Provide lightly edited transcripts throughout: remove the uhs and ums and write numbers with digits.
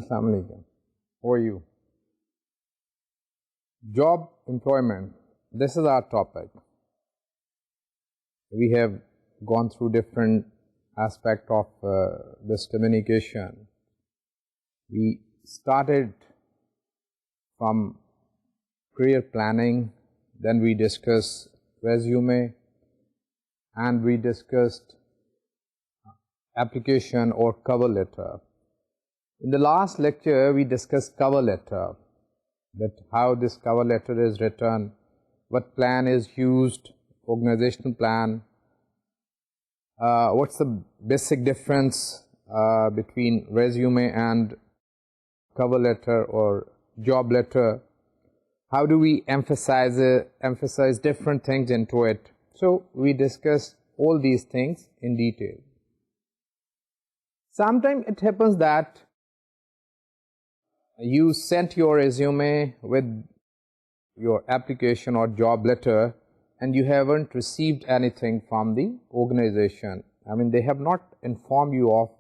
Assalamu alaikum. How are you? Job employment. This is our topic. We have gone through different aspects of this communication. We started from career planning, then we discussed resume, and we discussed application or cover letter. In the last lecture, we discussed cover letter, that how this cover letter is written, what plan is used, organizational plan, what's the basic difference between resume and cover letter or job letter, how do we emphasize different things into it. So we discussed all these things in detail. Sometimes it happens that you sent your resume with your application or job letter and you haven't received anything from the organization. I mean, they have not informed you of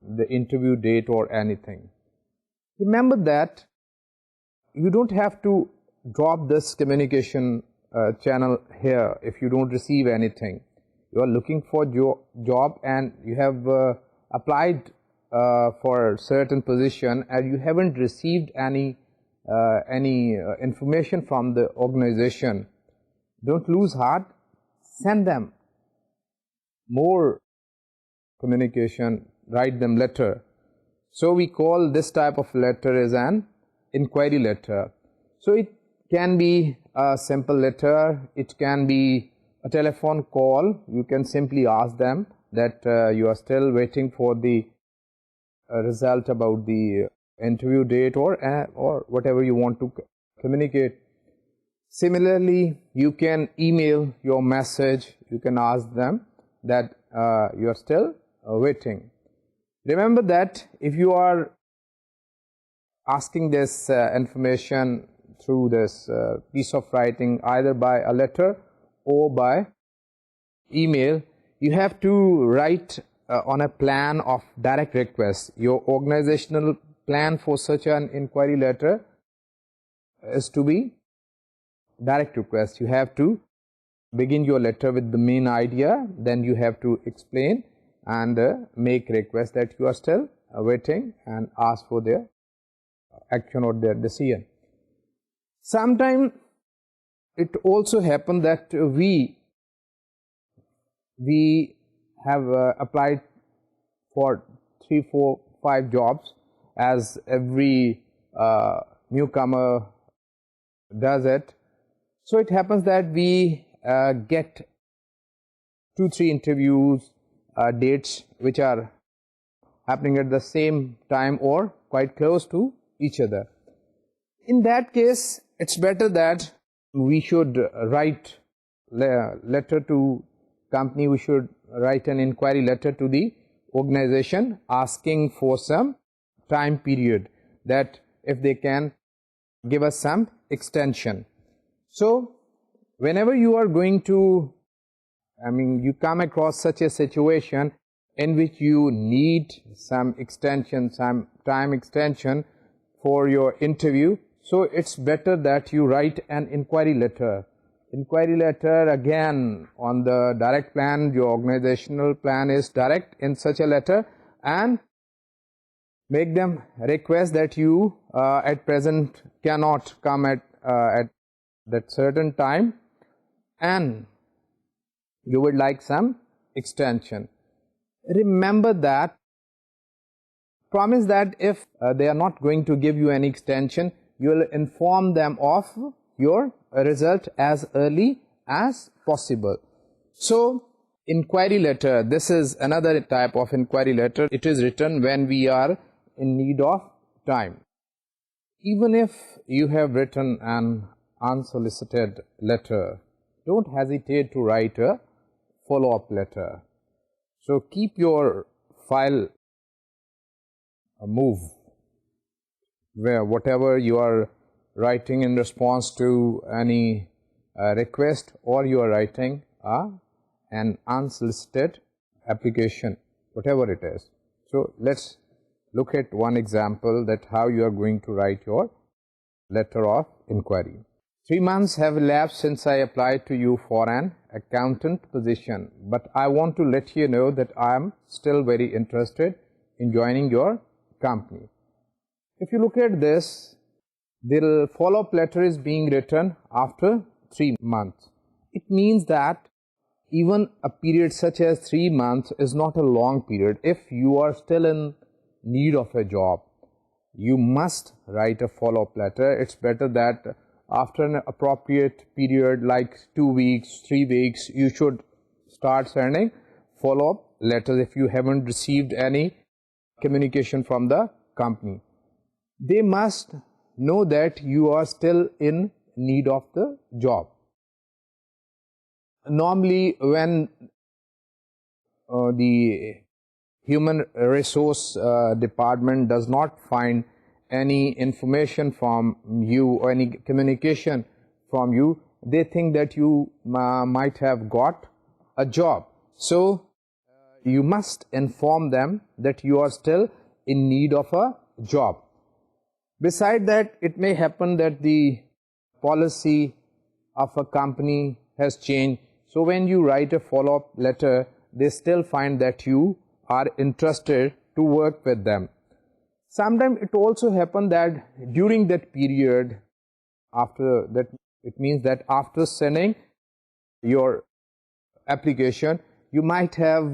the interview date or anything. Remember that you don't have to drop this communication channel here if you don't receive anything. You are looking for job and you have applied for a certain position and you haven't received any information from the organization. Don't lose heart. Send them more communication, write them letter. So we call this type of letter as an inquiry letter. So it can be a simple letter, it can be a telephone call. You can simply ask them that you are still waiting for the result about the interview date or whatever you want to communicate. Similarly, you can email your message. You can ask them that you are still waiting. Remember that if you are asking this information through this piece of writing, either by a letter or by email, you have to write on a plan of direct request. Your organizational plan for such an inquiry letter is to be direct request. You have to begin your letter with the main idea, then you have to explain and make request that you are still waiting and ask for their action or their decision. Sometimes it also happens that we have applied for 3, 4, 5 jobs, as every newcomer does it. So it happens that we get 2, 3 interviews, dates which are happening at the same time or quite close to each other. In that case, it's better that we should write letter to company, we should write an inquiry letter to the organization asking for some time period, that if they can give us some extension. So whenever you are going to, you come across such a situation in which you need some extension, some time extension for your interview, so it's better that you write an inquiry letter. Inquiry letter, again, on the direct plan, your organizational plan is direct in such a letter, and make them request that you at present cannot come at that certain time and you would like some extension. Remember that, promise that if they are not going to give you any extension, you will inform them of your result as early as possible. So inquiry letter, this is another type of inquiry letter. It is written when we are in need of time. Even if you have written an unsolicited letter, don't hesitate to write a follow-up letter. So keep your file move, where whatever you are writing in response to any request, or you are writing an unsolicited application, whatever it is. So let's look at one example that how you are going to write your letter of inquiry. 3 months have elapsed since I applied to you for an accountant position, but I want to let you know that I am still very interested in joining your company. If you look at this, the follow-up letter is being written after 3 months. It means that even a period such as 3 months is not a long period. If you are still in need of a job, you must write a follow-up letter. It's better that after an appropriate period like 2 weeks, 3 weeks, you should start sending follow-up letters if you haven't received any communication from the company. They must know that you are still in need of the job. Normally, when the human resource department does not find any information from you or any communication from you, they think that you might have got a job. So you must inform them that you are still in need of a job. Beside that, it may happen that the policy of a company has changed. So when you write a follow-up letter, they still find that you are interested to work with them. Sometimes it also happens that during that period, after that, it means that after sending your application, you might have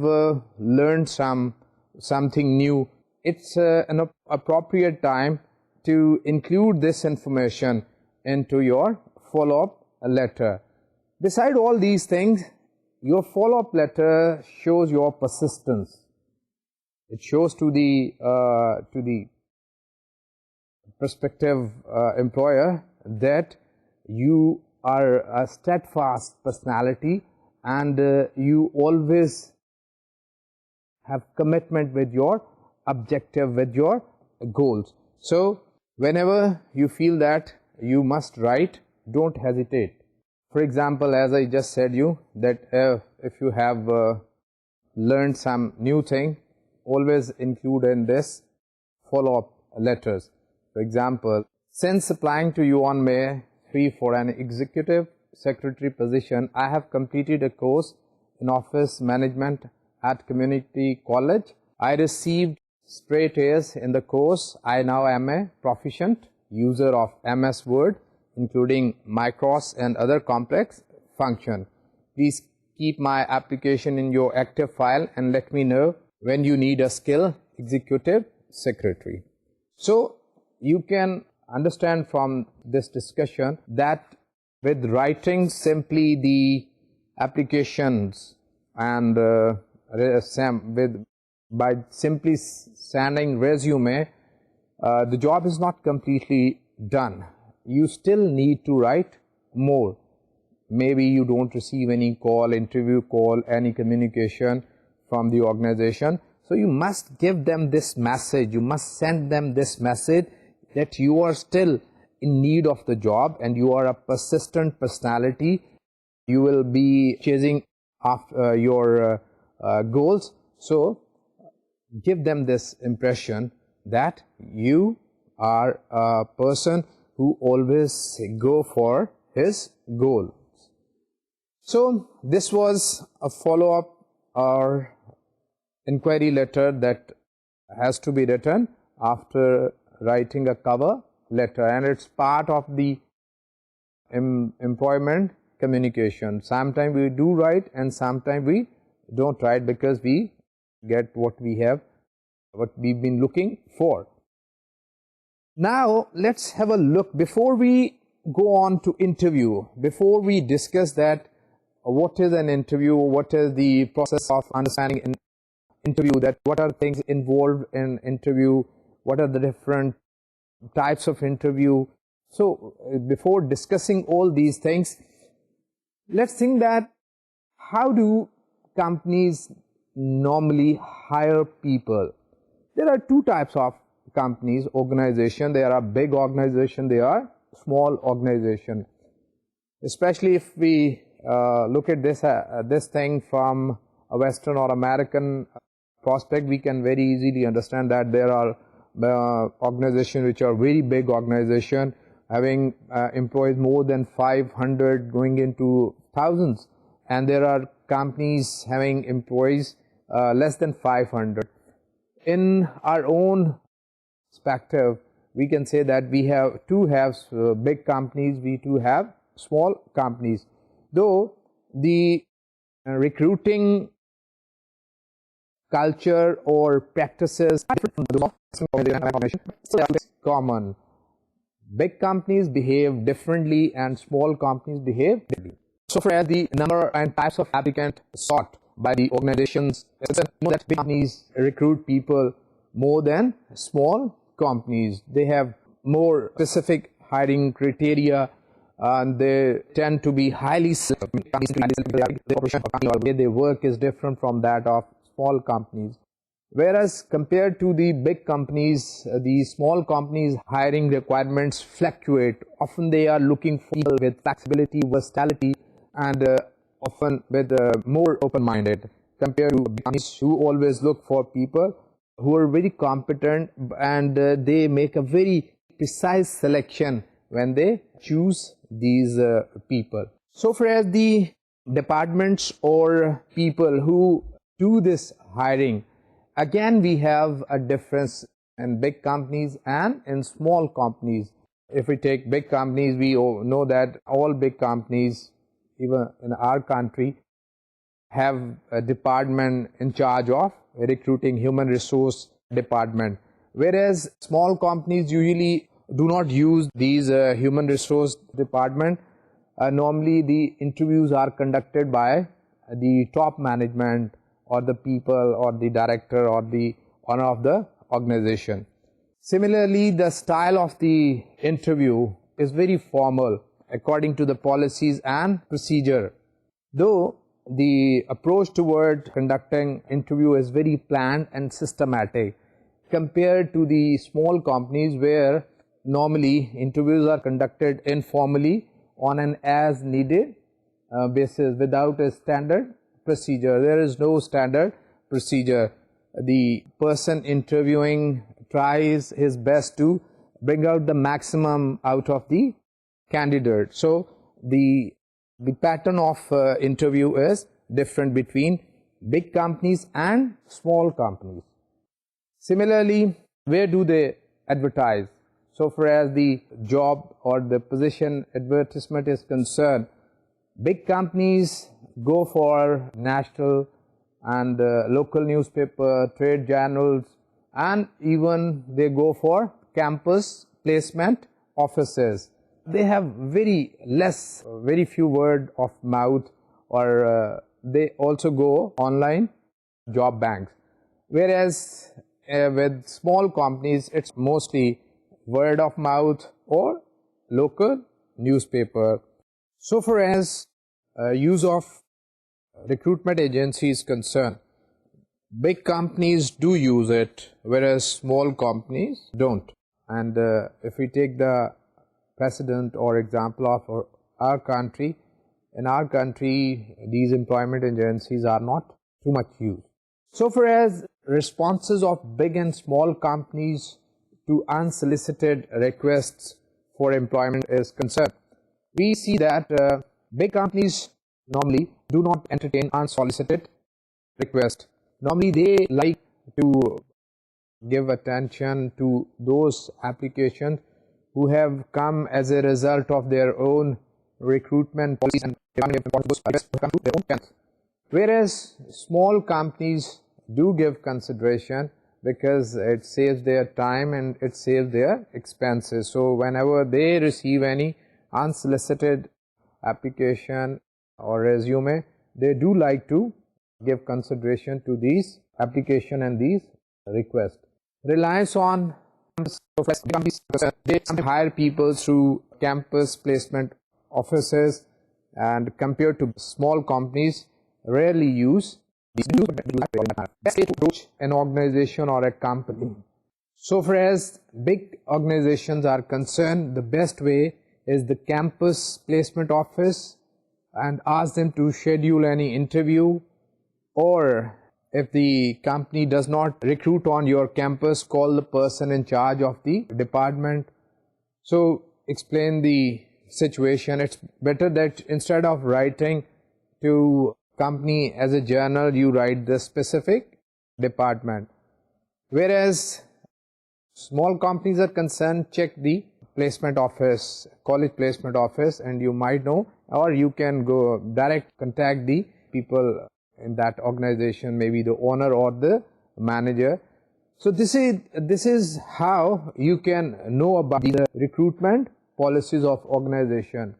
learned something new. It's an appropriate time to include this information into your follow-up letter. Beside all these things, your follow-up letter shows your persistence. It shows to the prospective employer that you are a steadfast personality and you always have commitment with your objective, with your goals. So whenever you feel that you must write, don't hesitate. For example, as I just said you, that if you have learned some new thing, always include in this follow-up letters. For example, since applying to you on May 3 for an executive secretary position, I have completed a course in office management at community college. I received straight A's in the course. I now am a proficient user of MS Word, including macros and other complex functions. Please keep my application in your active file and let me know when you need a skilled executive secretary. So you can understand from this discussion that with writing simply the applications and by simply sending resume, the job is not completely done. You still need to write more. Maybe you don't receive any call, interview call, any communication from the organization. So you must give them this message. You must send them this message that you are still in need of the job and you are a persistent personality. You will be chasing after your goals. So give them this impression that you are a person who always go for his goals. So this was a follow-up or inquiry letter that has to be written after writing a cover letter, and it's part of the employment communication. Sometimes we do write and sometimes we don't write because we get what we've been looking for. Now let's have a look, before we go on to interview, before we discuss that what is an interview, what is the process of understanding an interview, that what are things involved in interview, what are the different types of interview. So before discussing all these things, let's think that how do companies normally hire people? There are two types of companies, organization. There are big organization, there are small organization. Especially if we look at this thing from a Western or American prospect, we can very easily understand that there are organizations which are very big organization, having employees more than 500 going into thousands, and there are companies having employees less than 500. In our own perspective, we can say that we have big companies, we too have small companies. Though the recruiting culture or practices are different from the common. Big companies behave differently and small companies behave differently. So far as the number and types of applicants sought by the organizations, know that big companies recruit people more than small companies. They have more specific hiring criteria, and they tend to be highly selective. Their work is different from that of small companies. Whereas compared to the big companies, the small companies' hiring requirements fluctuate. Often they are looking for people with flexibility, versatility, and often with more open-minded, compared to big companies who always look for people who are very competent, and they make a very precise selection when they choose these people. So far as the departments or people who do this hiring, again we have a difference in big companies and in small companies. If we take big companies, we know that all big companies, even in our country, have a department in charge of recruiting, human resource department. Whereas small companies usually do not use these human resource department. Normally the interviews are conducted by the top management or the people or the director or the owner of the organization. Similarly, the style of the interview is very formal according to the policies and procedure. Though the approach toward conducting interview is very planned and systematic compared to the small companies, where normally interviews are conducted informally on an as needed basis without a standard procedure. There is no standard procedure. The person interviewing tries his best to bring out the maximum out of the candidate. So the pattern of interview is different between big companies and small companies. Similarly, where do they advertise? So far as the job or the position advertisement is concerned, big companies go for national and local newspaper, trade journals, and even they go for campus placement offices. They have very few word of mouth, or they also go online job banks. Whereas with small companies, it's mostly word of mouth or local newspaper. So far as use of recruitment agency is concerned, big companies do use it, whereas small companies don't. And if we take the precedent or example of our country, in our country these employment agencies are not too much used. So far as responses of big and small companies to unsolicited requests for employment is concerned, we see that big companies normally do not entertain unsolicited requests. Normally they like to give attention to those applications who have come as a result of their own recruitment policies and their own. Whereas small companies do give consideration because it saves their time and it saves their expenses. So whenever they receive any unsolicited application or resume, they do like to give consideration to these application and these requests. Reliance on companies, they hire people through campus placement offices, and compared to small companies rarely use these approach an organization or a company. So far as big organizations are concerned, the best way is the campus placement office and ask them to schedule any interview, or If the company does not recruit on your campus, call the person in charge of the department. So explain the situation. It's better that instead of writing to company as a journal, you write the specific department. Whereas small companies are concerned, check the placement office, college placement office, and you might know, or you can go direct contact the people in that organization, maybe the owner or the manager. So this is how you can know about the recruitment policies of organization.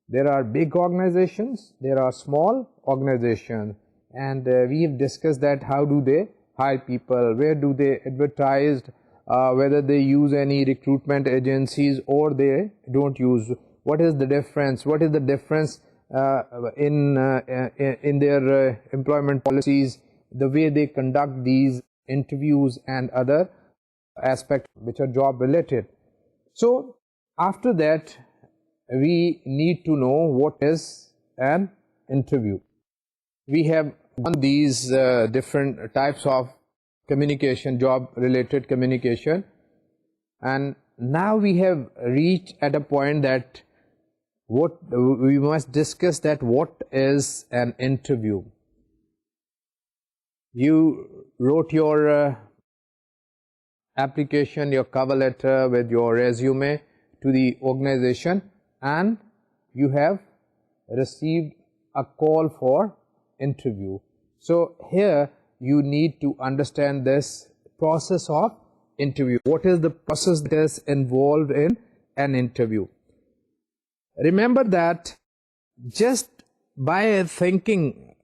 There are big organizations, there are small organizations, and we have discussed that how do they hire people, where do they advertise, whether they use any recruitment agencies or they don't use. What is the difference? What is the difference in their employment policies, the way they conduct these interviews and other aspects which are job related. So after that, we need to know what is an interview. We have done these different types of communication, job related communication, and now we have reached at a point that what we must discuss, that what is an interview. You wrote your application, your cover letter with your resume to the organization, and you have received a call for interview. So here you need to understand this process of interview. What is the process that is involved in an interview? Remember that just by thinking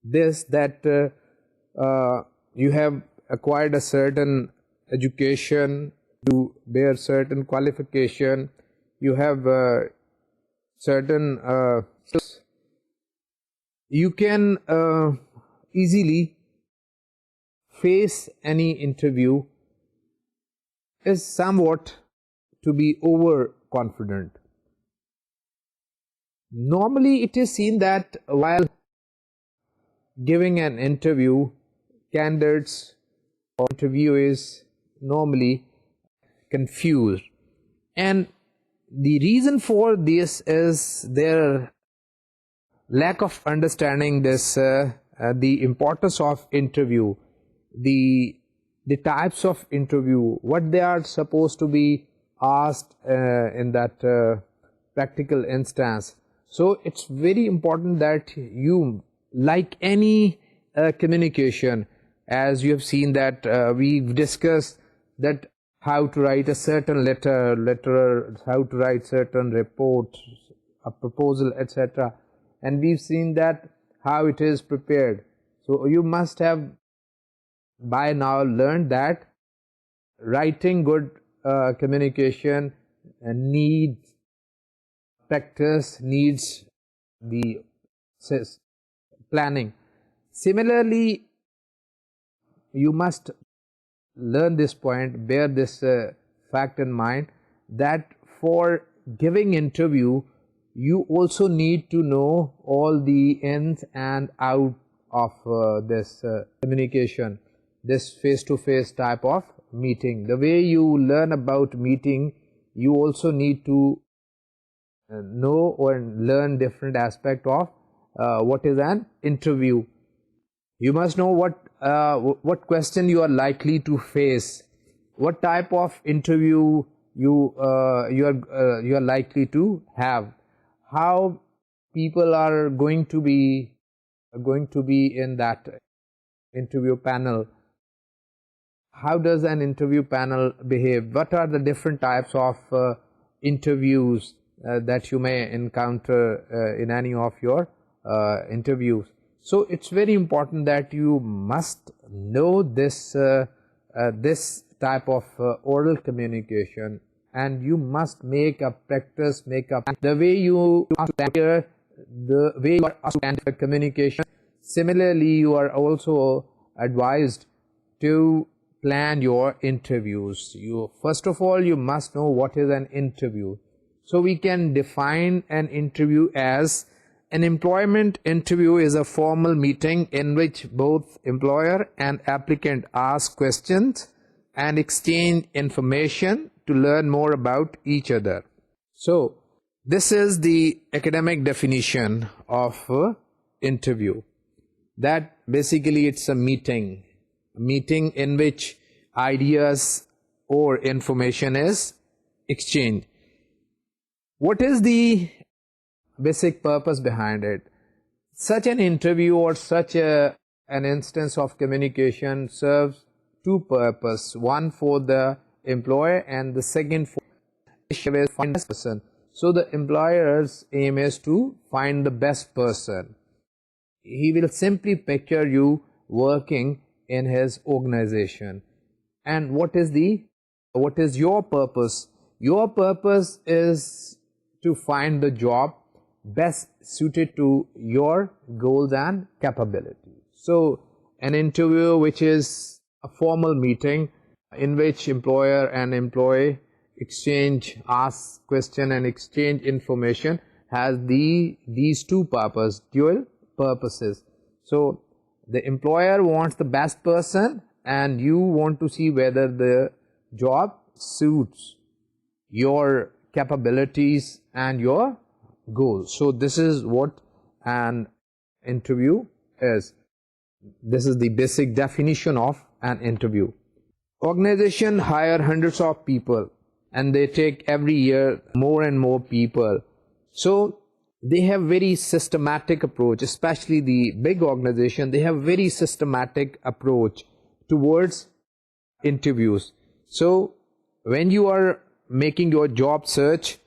this, that you have acquired a certain education, you bear certain qualification, you have certain skills, you can easily face any interview, is somewhat to be overconfident. Normally it is seen that while giving an interview, candidates or interviewees normally confused, and the reason for this is their lack of understanding this the importance of interview, the types of interview, what they are supposed to be asked in that practical instance. So it's very important that you, like any communication, as you have seen that we've discussed that how to write a certain letter, how to write certain report, a proposal, etc. And we've seen that how it is prepared. So you must have by now learned that writing good communication needs practice, needs the planning. Similarly, you must learn this point, bear this fact in mind, that for giving interview, you also need to know all the ins and out of this communication, this face-to-face type of meeting. The way you learn about meeting, you also need to know or learn different aspect of what is an interview. You must know what question you are likely to face, what type of interview you are likely to have, how people are going to be in that interview panel, how does an interview panel behave, what are the different types of interviews that you may encounter in any of your interviews. So it's very important that you must know this this type of oral communication, and you must make a practice, make up the way you hear, the way you are communication. Similarly, you are also advised to plan your interviews. You first of all, you must know what is an interview. So we can define an interview as An employment interview is a formal meeting in which both employer and applicant ask questions and exchange information to learn more about each other. So, this is the academic definition of interview. That basically it's a meeting in which ideas or information is exchanged. What is the basic purpose behind it? Such an interview or such an instance of communication serves two purposes. One for the employer and the second for the find the person. So the employer's aim is to find the best person. He will simply picture you working in his organization. And what is your purpose? Your purpose is to find the job best suited to your goals and capabilities. So an interview, which is a formal meeting in which employer and employee ask question and exchange information, has these two dual purposes. So the employer wants the best person and you want to see whether the job suits your capabilities and your goals. So this is what an interview is. This is the basic definition of an interview. Organization hire hundreds of people and they take every year more and more people. So they have very systematic approach, especially the big organization. They have very systematic approach towards interviews. So when you are making your job search,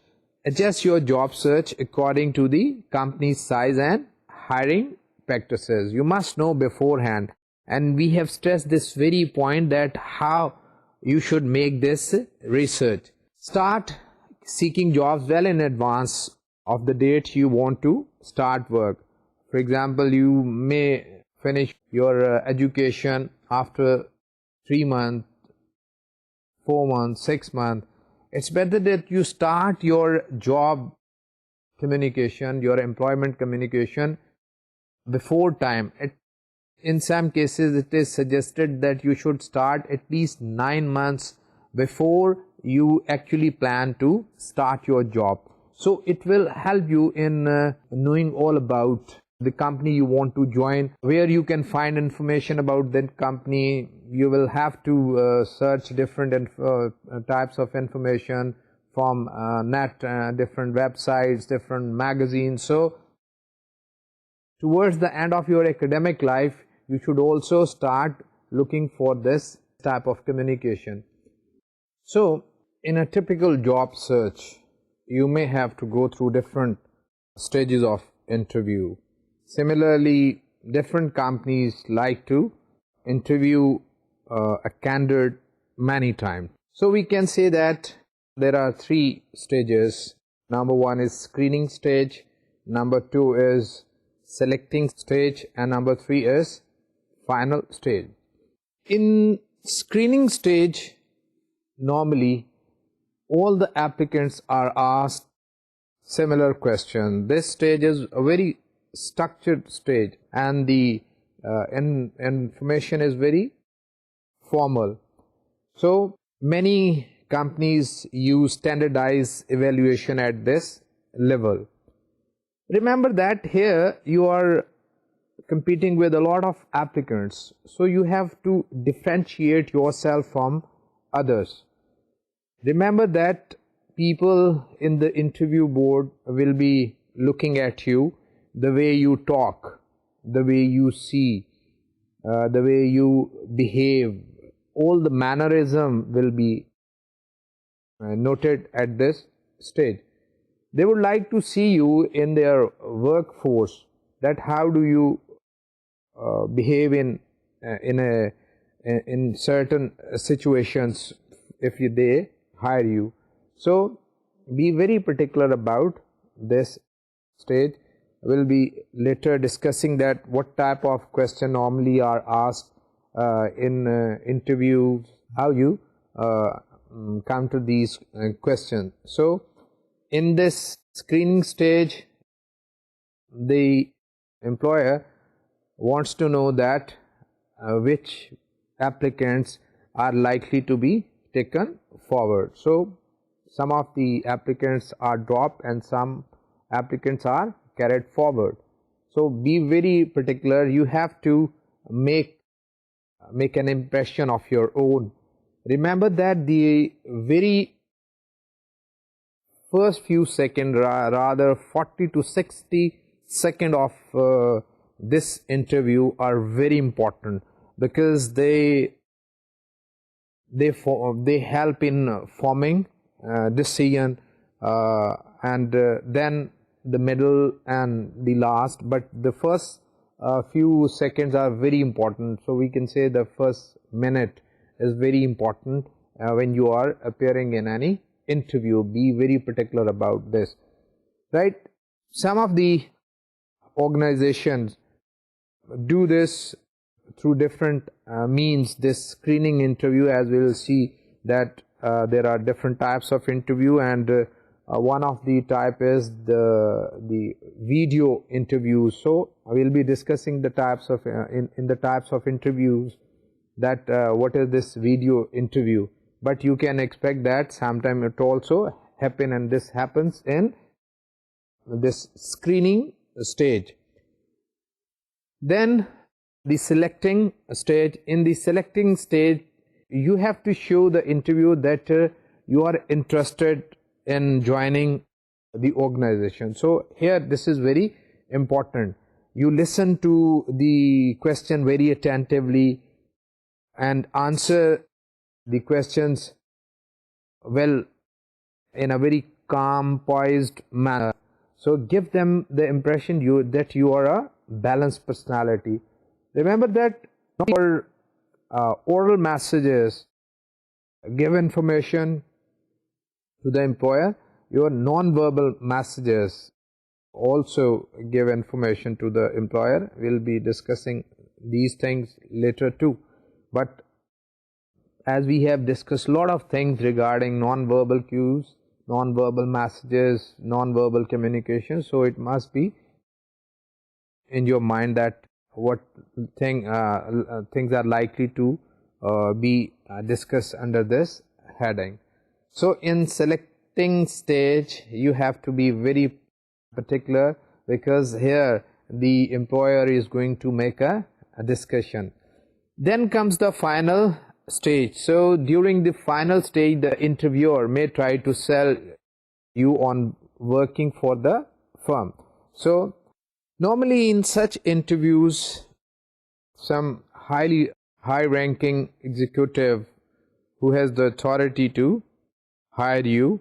adjust your job search according to the company's size and hiring practices. You must know beforehand, and we have stressed this very point, that how you should make this research. Start seeking jobs well in advance of the date you want to start work. For example, you may finish your education after 3 months, 4 months, 6 months. It's better that you start your job communication, your employment communication before time. In some cases, it is suggested that you should start at least 9 months before you actually plan to start your job. So it will help you in knowing all about the company you want to join, where you can find information about that company. You will have to search different types of information from net, different websites, different magazines. So towards the end of your academic life, you should also start looking for this type of communication. So in a typical job search, you may have to go through different stages of interview. Similarly, different companies like to interview a candidate many times. So we can say that there are 3 stages. Number 1 is screening stage, number 2 is selecting stage, and number 3 is final stage. In screening stage, normally all the applicants are asked similar question. This stage is a very structured stage, and the information is very formal. So many companies use standardized evaluation at this level. Remember that here you are competing with a lot of applicants, so you have to differentiate yourself from others. Remember that people in the interview board will be looking at you, the way you talk, the way you see, the way you behave. All the mannerism will be noted at this stage. They would like to see you in their workforce, that how do you behave in certain situations if they hire you. So be very particular about this stage. We'll be later discussing that what type of question normally are asked in interviews, how you come to these questions. So in this screening stage, the employer wants to know that which applicants are likely to be taken forward. So some of the applicants are dropped and some applicants are carried forward. So be very particular. You have to make an impression of your own. Remember that the very first few seconds, rather 40 to 60 seconds of this interview are very important, because they help in forming decision, and then the middle and the last, but the first few seconds are very important. So we can say the first minute is very important when you are appearing in any interview. Be very particular about this, right? Some of the organizations do this through different means. This screening interview, as we will see that there are different types of interview, and one of the type is the video interviews. So we will be discussing the types of in the types of interviews, that what is this video interview. But you can expect that sometime it also happen, and this happens in this screening stage. Then the selecting stage. In the selecting stage, you have to show the interview that you are interested in joining the organization. So here this is very important. You listen to the question very attentively and answer the questions well in a very calm, poised manner. So give them the impression that you are a balanced personality. Remember that your oral messages give information to the employer. Your non-verbal messages also give information to the employer. We'll be discussing these things later too. But as we have discussed a lot of things regarding non-verbal cues, non-verbal messages, non-verbal communication, so it must be in your mind that what things are likely to be discussed under this heading. So in selecting stage, you have to be very particular, because here the employer is going to make a discussion. Then comes the final stage. So during the final stage, the interviewer may try to sell you on working for the firm. So normally in such interviews, some high-ranking executive who has the authority to hire you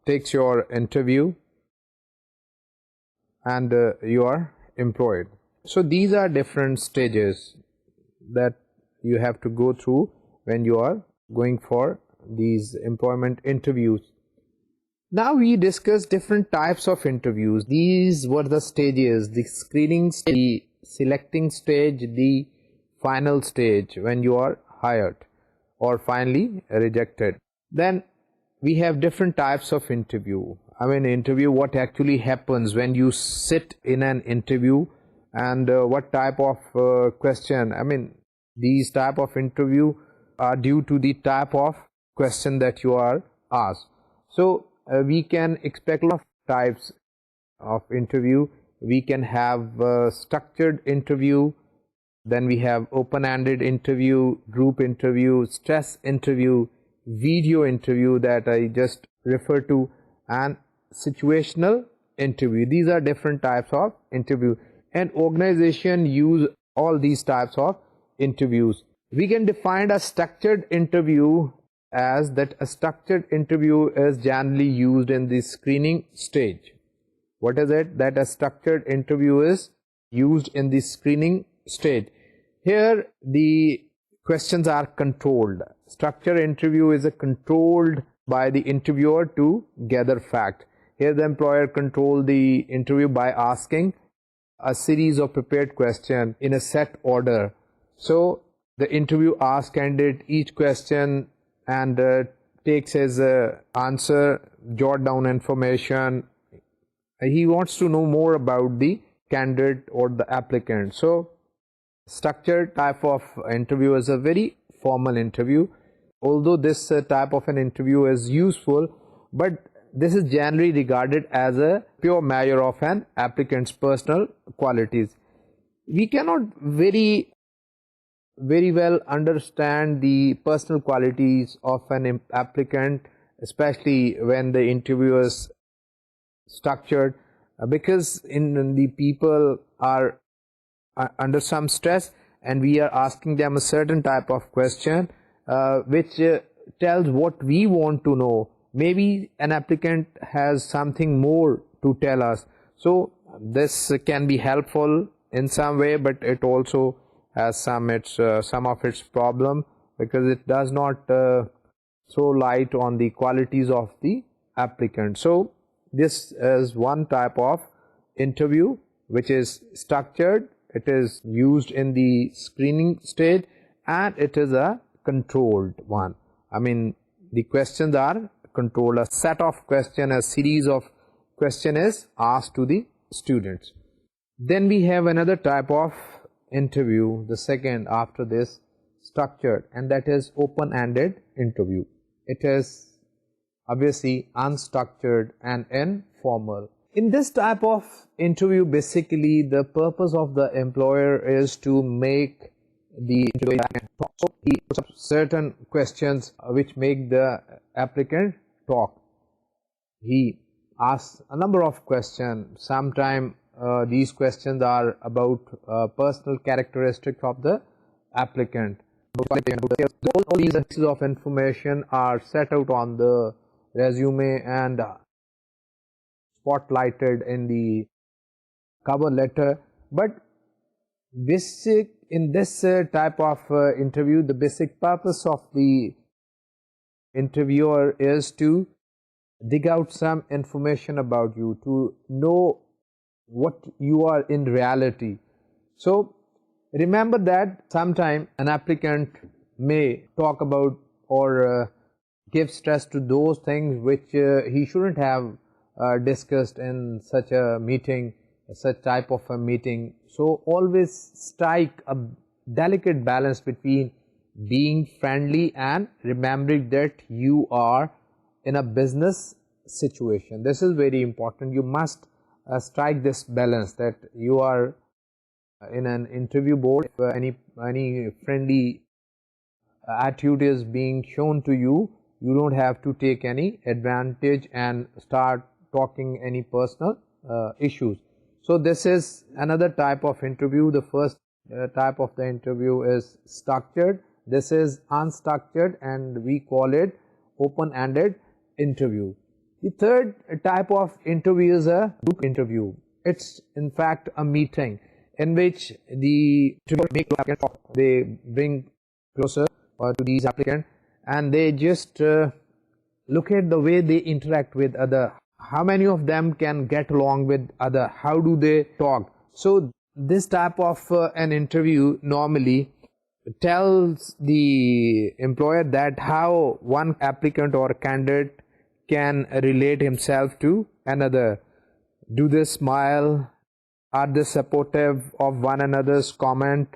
takes your interview, and you are employed. So these are different stages that you have to go through when you are going for these employment interviews. Now we discuss different types of interviews. These were the stages: the screening stage, the selecting stage, the final stage when you are hired or finally rejected. Then we have different types of interview. Interview, what actually happens when you sit in an interview, and what type of question. These type of interview are due to the type of question that you are asked. So we can expect a lot of types of interview. We can have structured interview, then we have open-ended interview, group interview, stress interview, video interview that I just referred to, and situational interview. These are different types of interview, and organization use all these types of interviews. We can define a structured interview as that a structured interview is generally used in the screening stage. What is it? That a structured interview is used in the screening stage. Here the questions are controlled. Structured interview is controlled by the interviewer to gather fact. Here the employer controls the interview by asking a series of prepared questions in a set order. So the interview asks candidate each question and takes as answer, jot down information, he wants to know more about the candidate or the applicant. So structured type of interview is a very formal interview. Although this type of an interview is useful, but this is generally regarded as a pure measure of an applicant's personal qualities. We cannot very well understand the personal qualities of an applicant, especially when the interview is structured, because in the people are under some stress, and we are asking them a certain type of question which tells what we want to know. Maybe an applicant has something more to tell us, so this can be helpful in some way, but it also has some of its problem, because it does not throw light on the qualities of the applicant. So this is one type of interview which is structured. It is used in the screening stage, and it is a controlled one. I mean, the questions are controlled. A set of questions, a series of questions is asked to the students. Then we have another type of interview, the second after this structured, and that is open-ended interview. It is obviously unstructured and informal. In this type of interview, basically the purpose of the employer is to make the interviewer talk. So he puts up certain questions which make the applicant talk. He asks a number of questions. Sometimes these questions are about personal characteristics of the applicant. All these pieces of information are set out on the resume and spotlighted in the cover letter. But in this type of interview, the basic purpose of the interviewer is to dig out some information about you, to know what you are in reality. So remember that sometime an applicant may talk about or give stress to those things which he shouldn't have discussed in such a meeting, such type of a meeting. So always strike a delicate balance between being friendly and remembering that you are in a business situation. This is very important. You must strike this balance, that you are in an interview board. If any friendly attitude is being shown to you, you don't have to take any advantage and start talking any personal issues. So this is another type of interview. The first type of the interview is structured. This is unstructured, and we call it open-ended interview. The third type of interview is a group interview. It's in fact a meeting in which the applicant talk. They bring closer to these applicants, and they just look at the way they interact with other. How many of them can get along with other? How do they talk? So this type of an interview normally tells the employer that how one applicant or candidate can relate himself to another. Do they smile? Are they supportive of one another's comment?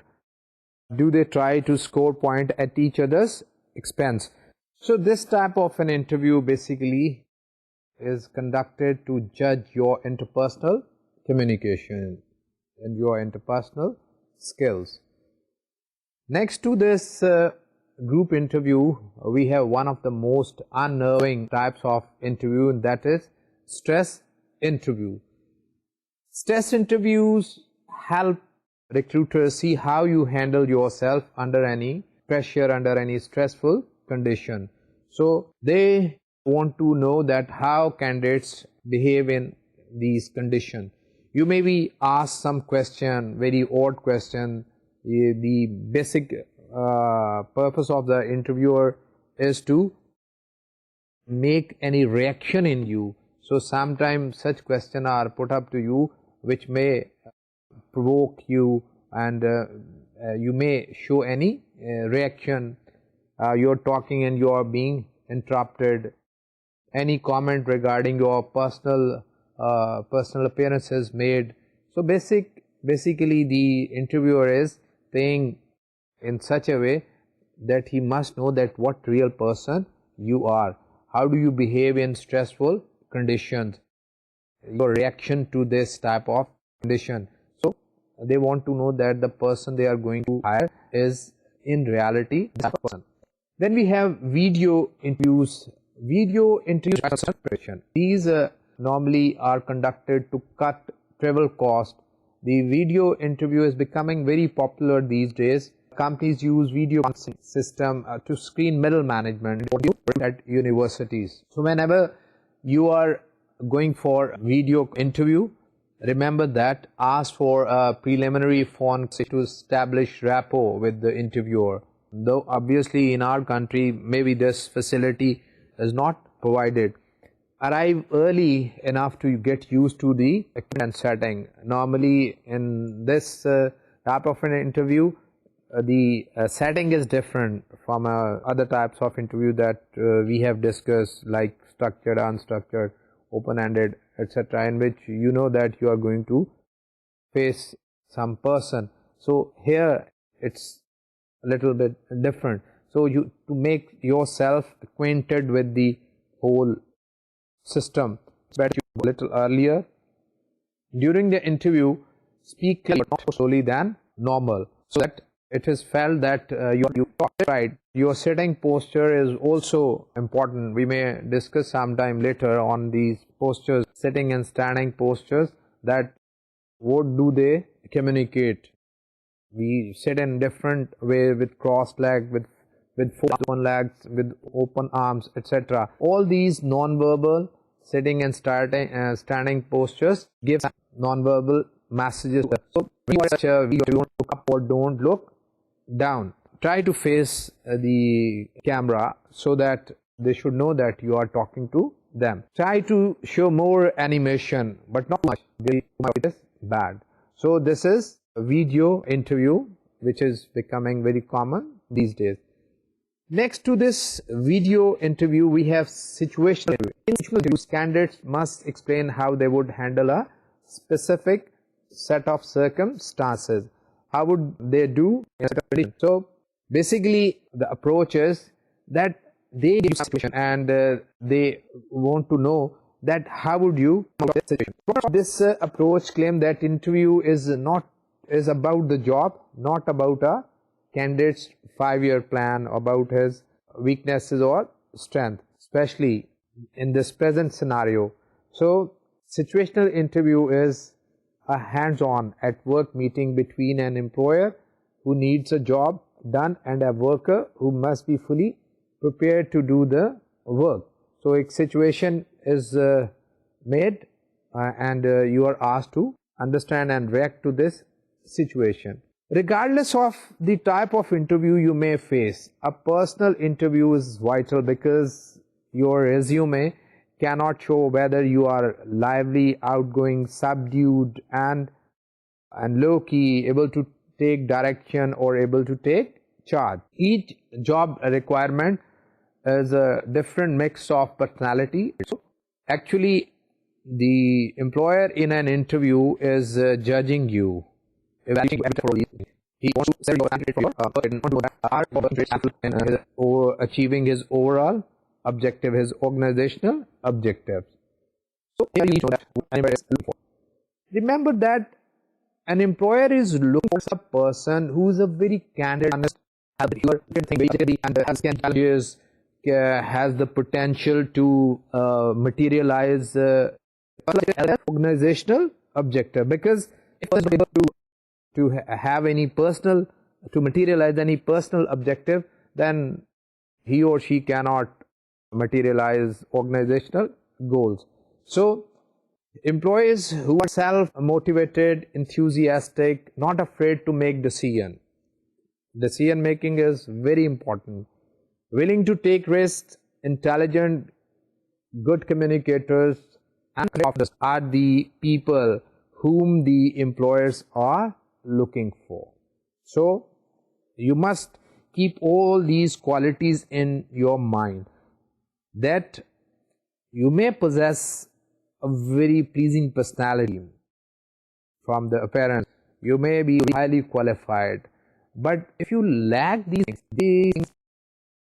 Do they try to score point at each other's expense? So this type of an interview basically is conducted to judge your interpersonal communication and your interpersonal skills. Next to this group interview, we have one of the most unnerving types of interview, and that is stress interview. Stress interviews help recruiters see how you handle yourself under any pressure, under any stressful condition. So they want to know that how candidates behave in these conditions. You may be asked some question, very odd question. The basic purpose of the interviewer is to make any reaction in you. So sometimes such questions are put up to you which may provoke you, and you may show any reaction. You're talking and you are being interrupted. Any comment regarding your personal personal appearances made. So basically the interviewer is playing in such a way that he must know that what real person you are, how do you behave in stressful conditions, your reaction to this type of condition. So they want to know that the person they are going to hire is in reality that person. Then we have video interviews. Video interviews are preparation. These normally are conducted to cut travel cost. The video interview is becoming very popular these days. Companies use video system to screen middle management at universities. So whenever you are going for video interview, remember that ask for a preliminary phone to establish rapport with the interviewer. Though obviously in our country maybe this facility is not provided. Arrive early enough to get used to the equipment setting. Normally in this type of an interview, the setting is different from other types of interview that we have discussed, like structured, unstructured, open-ended, etc., in which you know that you are going to face some person. So here it's a little bit different. So you to make yourself acquainted with the whole system, better you a little earlier. During the interview, speak clearly but not slowly than normal, so that it is felt that you talk right. Your sitting posture is also important. We may discuss sometime later on these postures, sitting and standing postures, that what do they communicate. We sit in different way, with crossed leg, with open legs, with open arms, etc. All these non-verbal sitting and standing postures give non-verbal messages. So when you watch a video, don't look up or don't look down. Try to face the camera so that they should know that you are talking to them. Try to show more animation, but not much. It is bad. So this is a video interview which is becoming very common these days. Next to this video interview, we have situational interview. In situational interviews, candidates must explain how they would handle a specific set of circumstances. How would they do in a situation? So basically the approach is that they give a situation and they want to know that how would you handle this situation. This approach claims that interview is about the job, not about a candidate's 5-year plan, about his weaknesses or strength, especially in this present scenario. So situational interview is a hands-on at work meeting between an employer who needs a job done and a worker who must be fully prepared to do the work. So a situation is made and you are asked to understand and react to this situation. Regardless of the type of interview you may face, a personal interview is vital, because your resume cannot show whether you are lively, outgoing, subdued, and low-key, able to take direction or able to take charge. Each job requirement is a different mix of personality. So actually the employer in an interview is judging you, evaluating he wants to sell your candidate for achieving his overall objective, his organizational objectives. So you need to know that anybody is looking for. Remember that an employer is looking for a person who is a very candid, honest, and has the potential to materialize organizational objective. Because if he is able to have any personal, to materialize any personal objective, then he or she cannot materialize organizational goals. So employees who are self-motivated, enthusiastic, not afraid to make decision making is very important, willing to take risks, intelligent, good communicators, and are the people whom the employers are looking for. So you must keep all these qualities in your mind, that you may possess a very pleasing personality from the appearance. You may be highly qualified, but if you lack these things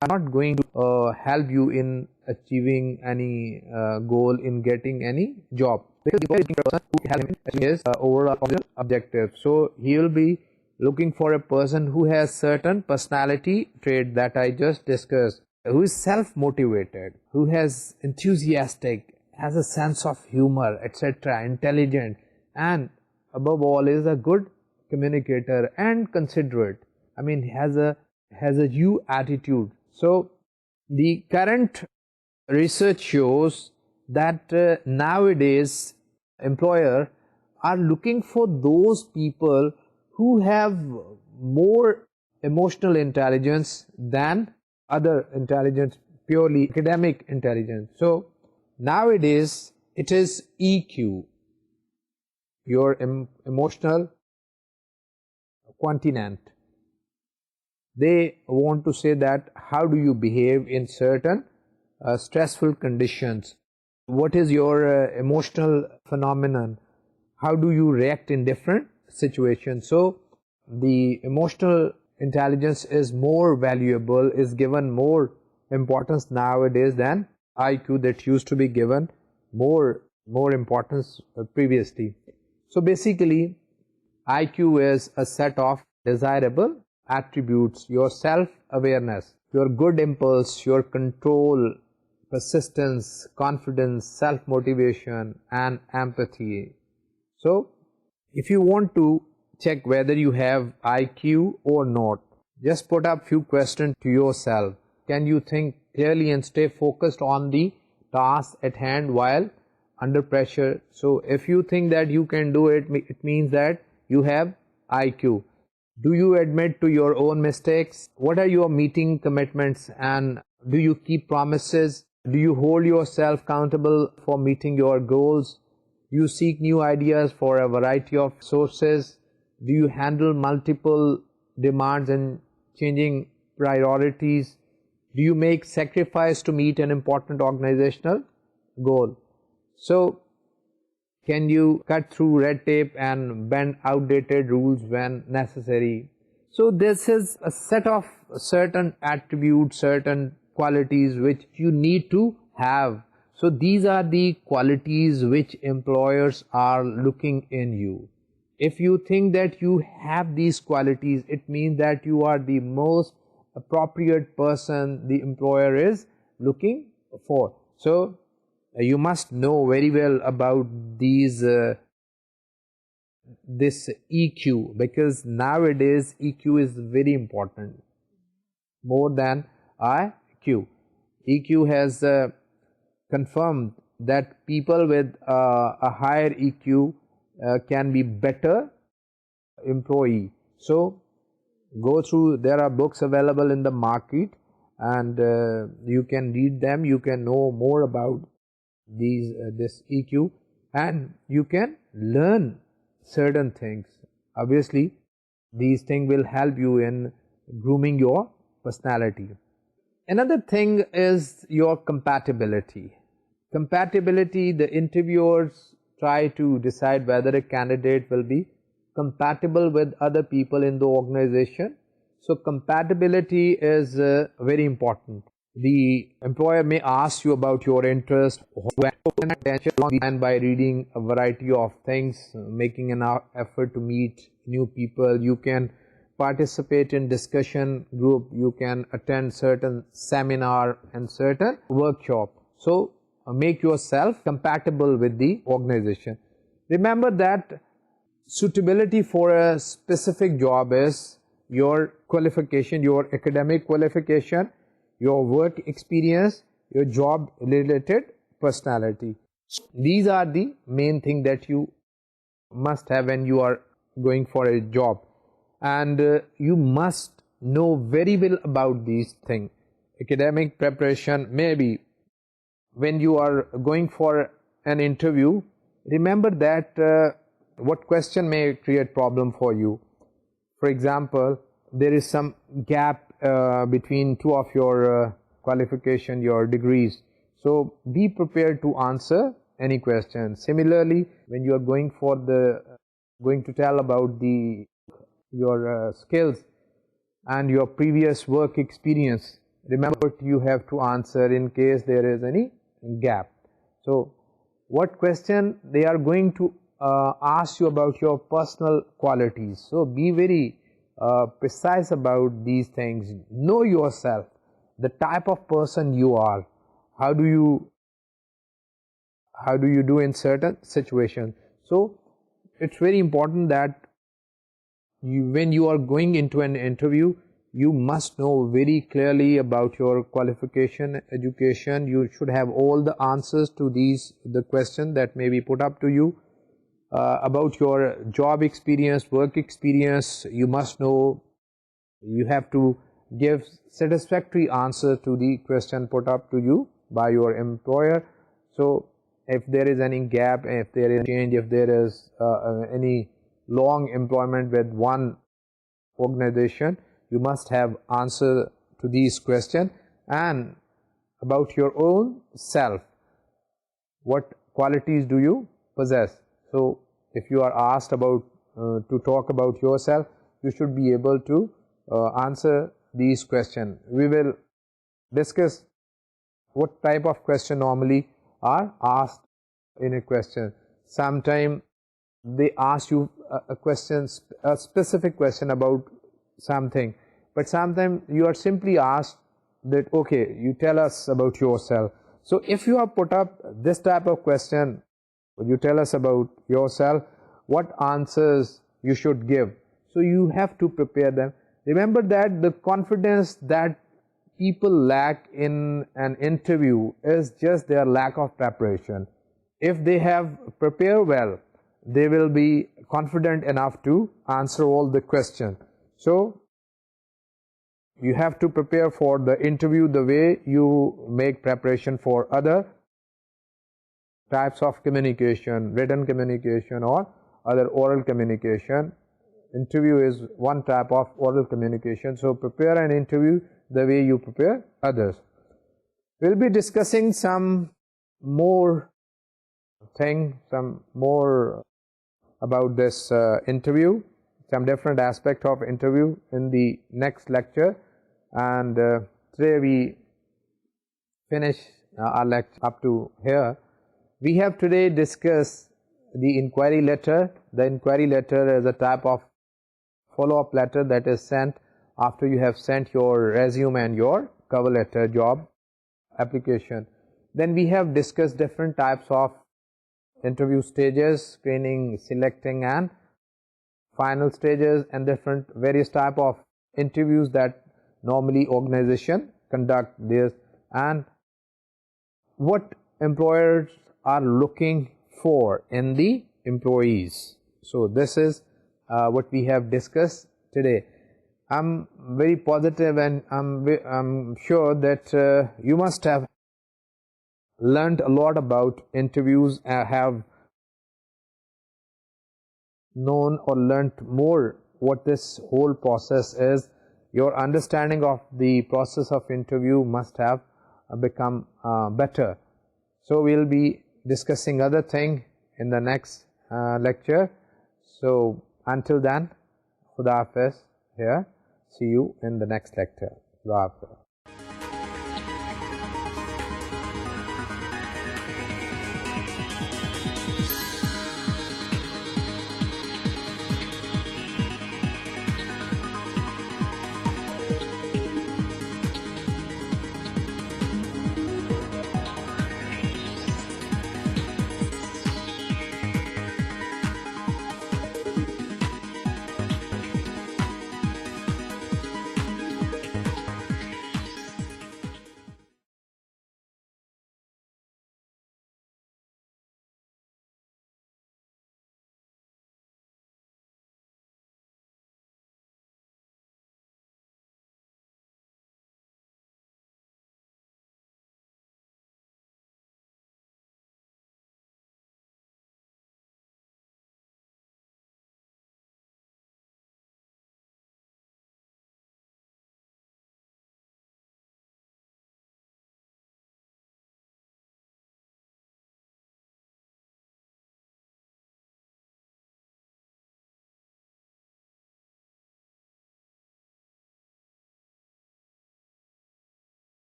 are not going to help you in achieving any goal, in getting any job, because the person who has his overall objective. So he will be looking for a person who has certain personality trait that I just discussed, who is self-motivated, who has enthusiastic, has a sense of humor, etc., intelligent, and above all is a good communicator and considerate. I mean, has a you attitude. So the current research shows that nowadays employer are looking for those people who have more emotional intelligence than other intelligence, purely academic intelligence. So nowadays it is EQ, your emotional quotient. They want to say that how do you behave in certain stressful conditions, what is your emotional phenomenon, how do you react in different situations. So the emotional intelligence is more valuable, is given more importance nowadays than IQ that used to be given more importance previously. So basically IQ is a set of desirable attributes: your self-awareness, your good impulse, your control, persistence, confidence, self-motivation, and empathy. So if you want to check whether you have IQ or not, just put up few questions to yourself. Can you think clearly and stay focused on the task at hand while under pressure? So if you think that you can do it, it means that you have IQ. Do you admit to your own mistakes? What are your meeting commitments, and do you keep promises? Do you hold yourself accountable for meeting your goals? Do you seek new ideas for a variety of sources? Do you handle multiple demands and changing priorities? Do you make sacrifice to meet an important organizational goal? So can you cut through red tape and bend outdated rules when necessary? So this is a set of certain attributes, certain qualities which you need to have. So these are the qualities which employers are looking in you. If you think that you have these qualities, it means that you are the most appropriate person the employer is looking for. So you must know very well about this EQ, because nowadays EQ is very important, more than IQ. EQ has confirmed that people with a higher EQ can be better employee. So go through, there are books available in the market, and you can read them, you can know more about this EQ, and you can learn certain things. Obviously these things will help you in grooming your personality. Another thing is your compatibility. Compatibility, the interviewers try to decide whether a candidate will be compatible with other people in the organization. So compatibility is very important. The employer may ask you about your interest, and by reading a variety of things, making an effort to meet new people. You can participate in discussion group, you can attend certain seminar and certain workshop. So make yourself compatible with the organization. Remember that suitability for a specific job is your qualification, your academic qualification, your work experience, your job related personality. These are the main thing that you must have when you are going for a job, and you must know very well about these things. Academic preparation, maybe when you are going for an interview, remember that what question may create problem for you. For example, there is some gap between two of your qualification, your degrees. So be prepared to answer any question. Similarly, when you are going to tell about your skills and your previous work experience, remember you have to answer in case there is any gap. So what question they are going to ask you about your personal qualities. So be very precise about these things. Know yourself, the type of person you are. How do you do in certain situations. So it's very important that when you are going into an interview, you must know very clearly about your qualification, education. You should have all the answers to the question that may be put up to you. About your job experience, work experience, you must know. You have to give satisfactory answer to the question put up to you by your employer. So if there is any gap, if there is change, if there is any long employment with one organization, you must have answer to these questions. And about your own self, what qualities do you possess? So if you are asked about to talk about yourself, you should be able to answer these questions. We will discuss what type of question normally are asked in a question. Sometimes they ask you a specific question about something, but sometimes you are simply asked that, okay, you tell us about yourself. So if you are put up this type of question, you tell us about yourself, what answers you should give. So you have to prepare them. Remember that the confidence that people lack in an interview is just their lack of preparation. If they have prepared well, they will be confident enough to answer all the questions. So you have to prepare for the interview the way you make preparation for other types of communication, written communication or other oral communication. Interview is one type of oral communication. So prepare an interview the way you prepare others. We'll be discussing some more about this interview, some different aspect of interview in the next lecture. And today we finish our lecture up to here. We have today discussed the inquiry letter. The inquiry letter is a type of follow-up letter that is sent after you have sent your resume and your cover letter job application. Then we have discussed different types of interview stages, screening, selecting and final stages, and different various type of interviews that normally organization conduct this, and what employers are looking for in the employees. So this is what we have discussed today. I'm very positive and I'm sure that you must have learned a lot about interviews, have known or learnt more what this whole process is. Your understanding of the process of interview must have become better. So we'll be discussing other thing in the next lecture. So until then, Khuda Hafiz here. See you in the next lecture. Khuda Hafiz.